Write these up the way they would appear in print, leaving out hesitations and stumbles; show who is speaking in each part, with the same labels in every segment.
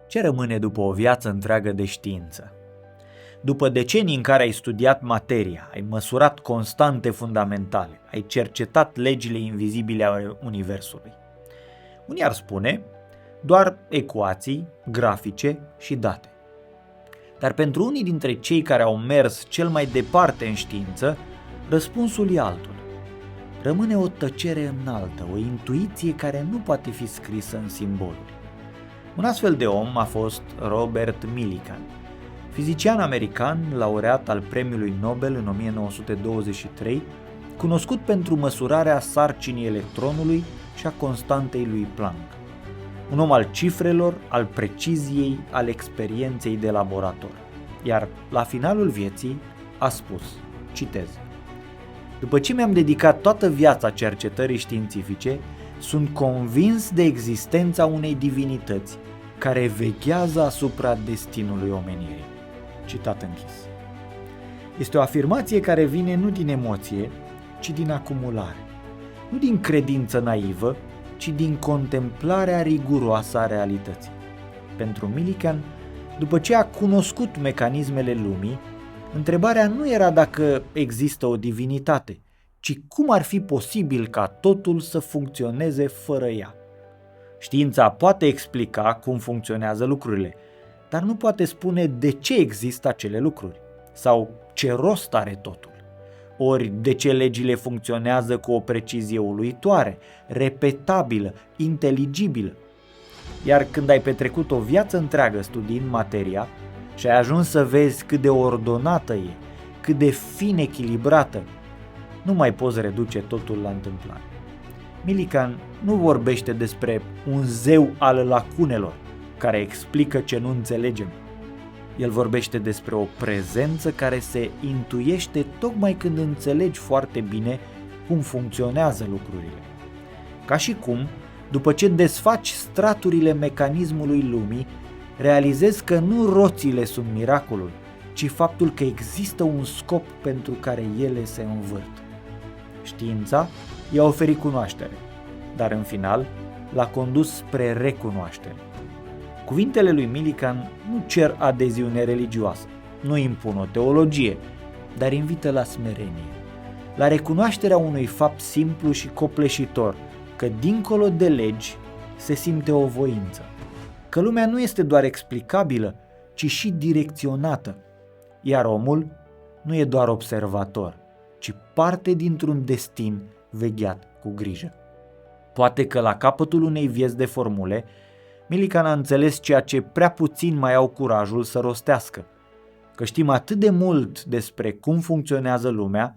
Speaker 1: Ce rămâne după o viață întreagă de știință? După decenii în care ai studiat materia, ai măsurat constante fundamentale, ai cercetat legile invizibile ale Universului. Unii ar spune doar ecuații, grafice și date. Dar pentru unii dintre cei care au mers cel mai departe în știință, răspunsul e altul. Rămâne o tăcere înaltă, o intuiție care nu poate fi scrisă în simboluri. Un astfel de om a fost Robert Millikan, fizician american, laureat al Premiului Nobel în 1923, cunoscut pentru măsurarea sarcinii electronului și a constantei lui Planck. Un om al cifrelor, al preciziei, al experienței de laborator. Iar la finalul vieții a spus, citez: "După ce mi-am dedicat toată viața cercetării științifice, sunt convins de existența unei divinități care veghează asupra destinului omenirii." Citat închis. Este o afirmație care vine nu din emoție, ci din acumulare. Nu din credință naivă, ci din contemplarea riguroasă a realității. Pentru Millikan, după ce a cunoscut mecanismele lumii, întrebarea nu era dacă există o divinitate, ci cum ar fi posibil ca totul să funcționeze fără ea. Știința poate explica cum funcționează lucrurile, dar nu poate spune de ce există acele lucruri sau ce rost are totul. Ori de ce legile funcționează cu o precizie uluitoare, repetabilă, inteligibilă. Iar când ai petrecut o viață întreagă studiind materia și ai ajuns să vezi cât de ordonată e, cât de fin echilibrată, nu mai poți reduce totul la întâmplare. Millikan nu vorbește despre un zeu al lacunelor care explică ce nu înțelegem. El vorbește despre o prezență care se intuiește tocmai când înțelegi foarte bine cum funcționează lucrurile. Ca și cum, după ce desfaci straturile mecanismului lumii, realizezi că nu roțile sunt miracolul, ci faptul că există un scop pentru care ele se învârt. Știința i-a oferit cunoaștere, dar în final l-a condus spre recunoaștere. Cuvintele lui Millikan nu cer adeziune religioasă, nu impun o teologie, dar invită la smerenie, la recunoașterea unui fapt simplu și copleșitor, că dincolo de legi se simte o voință, că lumea nu este doar explicabilă, ci și direcționată, iar omul nu e doar observator, ci parte dintr-un destin vegheat cu grijă. Poate că la capătul unei vieți de formule, Millikan a înțeles ceea ce prea puțin mai au curajul să rostească, că știm atât de mult despre cum funcționează lumea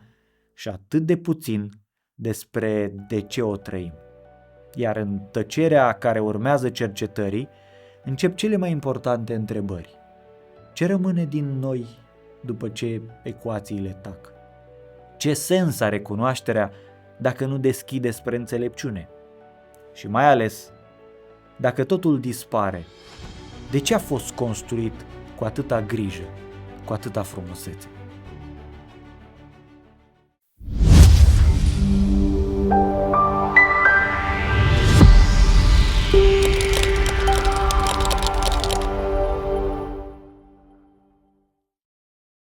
Speaker 1: și atât de puțin despre de ce o trăim. Iar în tăcerea care urmează cercetării, încep cele mai importante întrebări. Ce rămâne din noi după ce ecuațiile tac? Ce sens are cunoașterea dacă nu deschide spre înțelepciune? Și mai ales, dacă totul dispare, de ce a fost construit cu atâta grijă, cu atâta frumusețe?